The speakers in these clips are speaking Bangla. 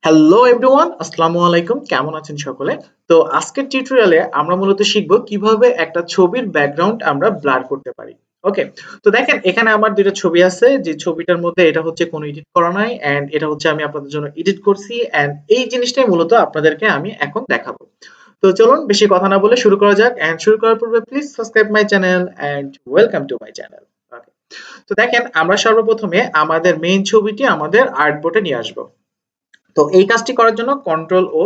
হ্যালো এভরিওয়ান, আসসালামু আলাইকুম। কেমন আছেন সকলে? তো আজকের টিউটোরিয়ালে আমরা মূলত শিখব কিভাবে একটা ছবির ব্যাকগ্রাউন্ড আমরা ব্লার করতে পারি। ওকে, তো দেখেন এখানে আমার দুইটা ছবি আছে, যে ছবিটার মধ্যে এটা হচ্ছে কোনো এডিট করা নাই এন্ড এটা হচ্ছে আমি আপনাদের জন্য এডিট করছি এন্ড এই জিনিসটাই মূলত আপনাদেরকে আমি এখন দেখাবো। তো চলুন বেশি কথা না বলে শুরু করা যাক এন্ড শুরু করার পূর্বে please subscribe my channel and welcome to my channel. Okay, তো দেখেন আমরা সর্বপ্রথমে আমাদের মেইন ছবিটি আমাদের আর্টবোর্ডে নিয়ে আসবো। তো এই কাজটি করার জন্য কন্ট্রোল ও,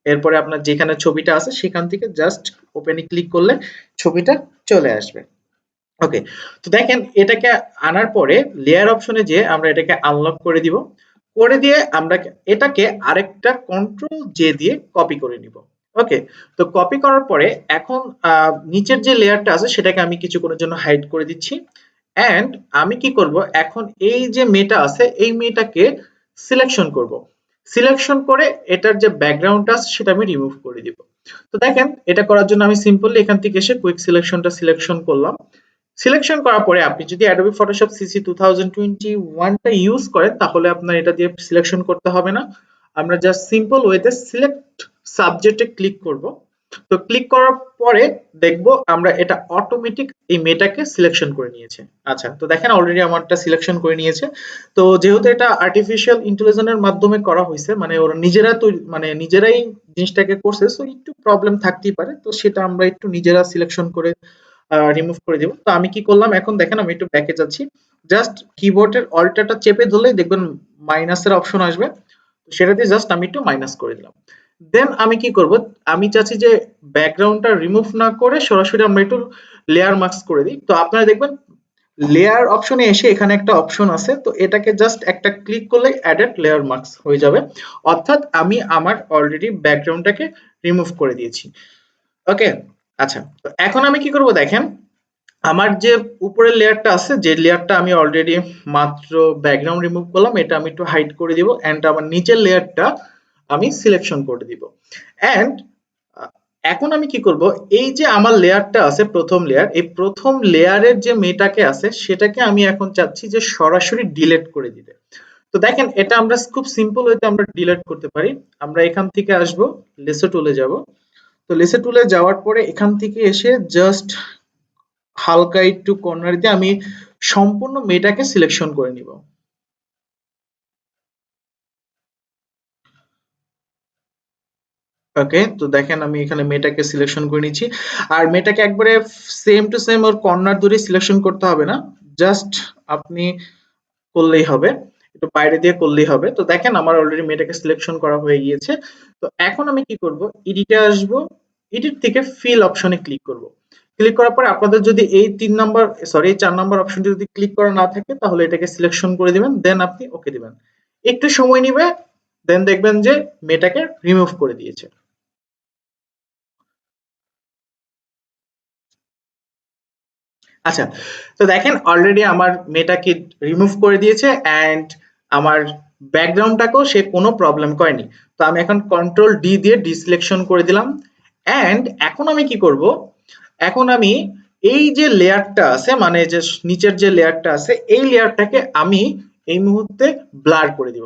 এরপরে আপনার যেখানে ছবিটা আছে সেখান থেকে জাস্ট ওপেনে ক্লিক করলে ছবিটা চলে আসবে। ওকে, তো দেখেন এটাকে আনার পরে লেয়ার অপশনে যেয়ে আমরা এটাকে আনলক করে দিব। করে দিয়ে আমরা এটাকে আরেকটা কন্ট্রোল জে দিয়ে কপি করে নিব। ওকে, তো কপি করার পরে এখন নিচের যে লেয়ারটা আছে সেটাকে আমি কিছুক্ষণের জন্য হাইড করে দিচ্ছি। এন্ড আমি কি করব, এখন এই যে মেটা আছে এই মেটাকে সিলেকশন করব। সিলেকশন করে এটার যে ব্যাকগ্রাউন্ডটা আছে সেটা আমি রিমুভ করে দিব। তো দেখেন এটা করার জন্য আমি সিম্পলি এখান থেকে এসে কুইক সিলেকশনটা সিলেকশন করলাম। সিলেকশন করার পরে আপনি যদি Adobe Photoshop CC 2021 টা ইউজ করেন তাহলে আপনার এটা দিয়ে সিলেকশন করতে হবে না। আমরা জাস্ট সিম্পল ওয়েতে সিলেক্ট সাবজেক্টে ক্লিক করব। তো ক্লিক করার পরে দেখব আমরা এটা অটোমেটিক এই মেটাকে সিলেকশন করে নিয়েছে। আচ্ছা, তো দেখেন অলরেডি আমারটা সিলেকশন করে নিয়েছে। তো যেহেতু এটা আর্টিফিশিয়াল ইন্টেলিজেন্সের মাধ্যমে করা হয়েছে, মানে ওরা নিজেরা তৈরি, মানে নিজেরাই জিনিসটাকে করছে, সো একটু প্রবলেম থাকতেই পারে। তো সেটা আমরা একটু নিজেরা সিলেকশন করে রিমুভ করে দিব। তো আমি কি করলাম, এখন দেখেন আমি একটু ব্যাকে যাচ্ছি। জাস্ট কিবোর্ডের অল্টারটা চেপে ধরলেই দেখবেন মাইনাসের অপশন আসবে। সেটা দিয়ে জাস্ট আমি একটু মাইনাস করে দিলাম। দেন আমি কি করব, আমি চাচ্ছি যে ব্যাকগ্রাউন্ডটা রিমুভ না করে সরাসরি আমরা একটু লেয়ার মাস্ক করে দিই। তো আপনারা দেখবেন লেয়ার অপশনে এসে এখানে একটা অপশন আছে, তো এটাকে জাস্ট একটা ক্লিক করলে অ্যাডেড লেয়ার মাস্ক হয়ে যাবে। অর্থাৎ আমি আমার অলরেডি ব্যাকগ্রাউন্ডটাকে রিমুভ করে দিয়েছি। ওকে, আচ্ছা, তো এখন আমি কি করব দেখেন, আমার যে উপরের লেয়ারটা আছে, যে লেয়ারটা আমি অলরেডি মাত্র ব্যাকগ্রাউন্ড রিমুভ করলাম, এটা আমি একটু হাইড করে দিব এন্ড আমার নিচের লেয়ারটা আমি সিলেকশন করে দিব। এন্ড এখন আমি কি করব, এই যে আমার লেয়ারটা আছে প্রথম লেয়ার, এই প্রথম লেয়ারের যে মেটাকে আছে সেটাকে আমি এখন চাচ্ছি যে সরাসরি ডিলিট করে দিতে। তো দেখেন এটা আমরা খুব সিম্পল ওয়েতে আমরা ডিলিট করতে পারি। আমরা এখান থেকে আসব, লেসো টুলে যাব। তো লেসো টুলে যাওয়ার পরে এখান থেকে এসে জাস্ট হালকা একটু কর্নার দিয়ে আমি সম্পূর্ণ মেয়েটাকে সিলেকশন করে নিব। ওকে, তো দেখেন আমি এখানে মেয়েটাকে সিলেকশন করে নিচ্ছি। আর মেয়েটাকে একবারে same to same or corner ধরে সিলেকশন করতে হবে না, জাস্ট আপনি করলেই হবে, একটু বাইরে দিয়ে করলেই হবে। তো দেখেন আমার অলরেডি মেয়েটাকে সিলেকশন করা হয়ে গিয়েছে। তো এখন আমি কি করব, এডিটে আসব, এডিট থেকে ফিল অপশনে ক্লিক করব। ক্লিক করার পরে আপনাদের যদি এই 3 নাম্বার, সরি এই 4 নাম্বার অপশনটি যদি ক্লিক করা না থাকে তাহলে এটাকে সিলেকশন করে দিবেন, দেন আপনি ওকে দিবেন। একটু সময় নিবে, দেন দেখবেন যে মেয়েটাকে রিমুভ করে দিয়েছে। আচ্ছা, তো দেখেন অলরেডি আমার মেয়েটাকে রিমুভ করে দিয়েছে এন্ড আমার ব্যাকগ্রাউন্ডটাকেও সে কোনো প্রবলেম করেনি। তো আমি এখন কন্ট্রোল ডি দিয়ে ডিসিলেকশন করে দিলাম। এন্ড এখন আমি কি করব, এখন আমি এই যে লেয়ারটা আছে, মানে যে নিচের যে লেয়ারটা আছে এই লেয়ারটাকে আমি এই মুহূর্তে ব্লার করে দিব।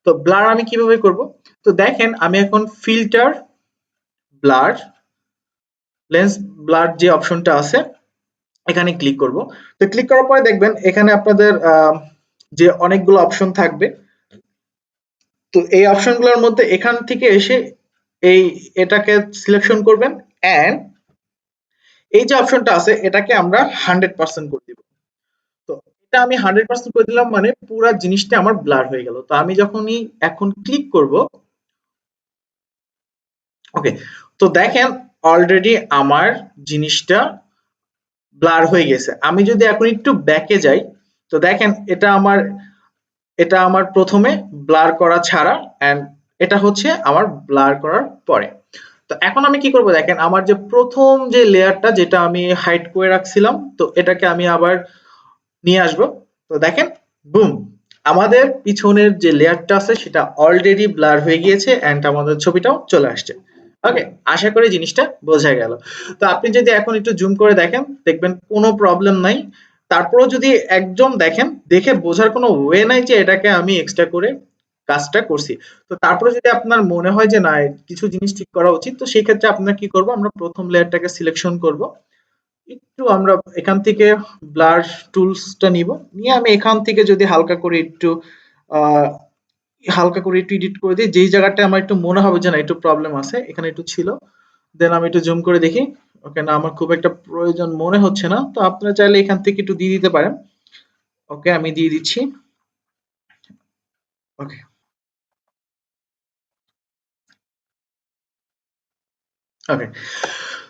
তো ব্লার আমি কিভাবে করব, তো দেখেন আমি এখন ফিল্টার, ব্লার, লেন্স ব্লার যে অপশনটা আছে এখানে ক্লিক করব। তো ক্লিক করার পরে দেখবেন এখানে আপনাদের যে অনেকগুলো অপশন থাকবে। তো এই অপশনগুলোর মধ্যে এখান থেকে এসে এই এটাকে সিলেকশন করবেন এন্ড এই যে অপশনটা আছে এটাকে আমরা 100% করে দিব। তো এটা আমি 100% করে দিলাম, মানে পুরো জিনিসটা আমার ব্লার হয়ে গেল। তো আমি যখনই এখন ক্লিক করব, ওকে, তো দেখেন অলরেডি আমার জিনিসটা ব্লার হয়ে গেছে। আমি যদি এখন একটু ব্যাকে যাই, তো দেখেন এটা আমার প্রথমে ব্লার করা ছাড়া এন্ড এটা হচ্ছে আমার ব্লার করার পরে। তো এখন আমি কি করব দেখেন, আমার যে প্রথম যে লেয়ারটা যেটা আমি হাইড করে রাখছিলাম, তো এটাকে আমি আবার নিয়ে আসব। তো দেখেন, বুম, আমাদের পিছনের যে লেয়ারটা আছে সেটা অলরেডি ব্লার হয়ে গিয়েছে এন্ড আমাদের ছবিটাও চলে আসছে। ওকে, আশা করি জিনিসটা বোঝা গেল। তো আপনি যদি এখন একটু জুম করে দেখেন দেখবেন কোনো প্রবলেম নাই। তারপরেও যদি একদম দেখেন, দেখে বোঝার কোনো ওয়ে নাই যে এটাকে আমি এক্সট্রা করে কাজটা করছি। তো তারপরে যদি আপনার মনে হয় যে না কিছু জিনিস ঠিক করা উচিত, তো সেই ক্ষেত্রে আপনার কি করব, আমরা প্রথম লেয়ারটাকে সিলেকশন করব। একটু আমরা এখান থেকে ব্লার টুলসটা নিব, নিয়ে আমি এখান থেকে যদি আহ, হালকা করে একটু এডিট করে দিই, যেই জায়গাটা আমার একটু মনে হবে যে না একটু প্রবলেম আছে, এখানে একটু ছিল, দেন আমি একটু জুম করে দেখি। ওকে, না আমার খুব একটা প্রয়োজন মনে হচ্ছে না, তো আপনারা চাইলে এখান থেকে একটু দিয়ে দিতে পারেন। ওকে, আমি দিয়ে দিচ্ছি। ওকে, ওকে।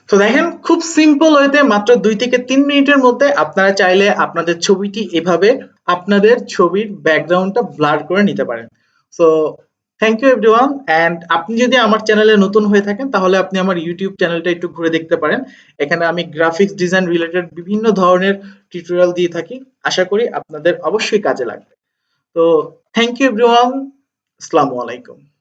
তো দেখেন খুব সিম্পল ওয়েতে মাত্র 2 থেকে 3 মিনিটের মধ্যে আপনারা চাইলে আপনাদের ছবিটি এভাবে আপনাদের ছবির ব্যাকগ্রাউন্ডটা ব্লার করে নিতে পারেন। So thank you everyone, and আপনি যদি আমার চ্যানেলে নতুন হয়ে থাকেন তাহলে আপনি আমার ইউটিউব চ্যানেলটা একটু ঘুরে দেখতে পারেন। এখানে আমি গ্রাফিক্স ডিজাইন রিলেটেড বিভিন্ন ধরনের টিউটোরিয়াল দিয়ে থাকি। আশা করি আপনাদের অবশ্যই কাজে লাগবে। তো থ্যাংক ইউ এভরিওয়ান। আসসালামু আলাইকুম।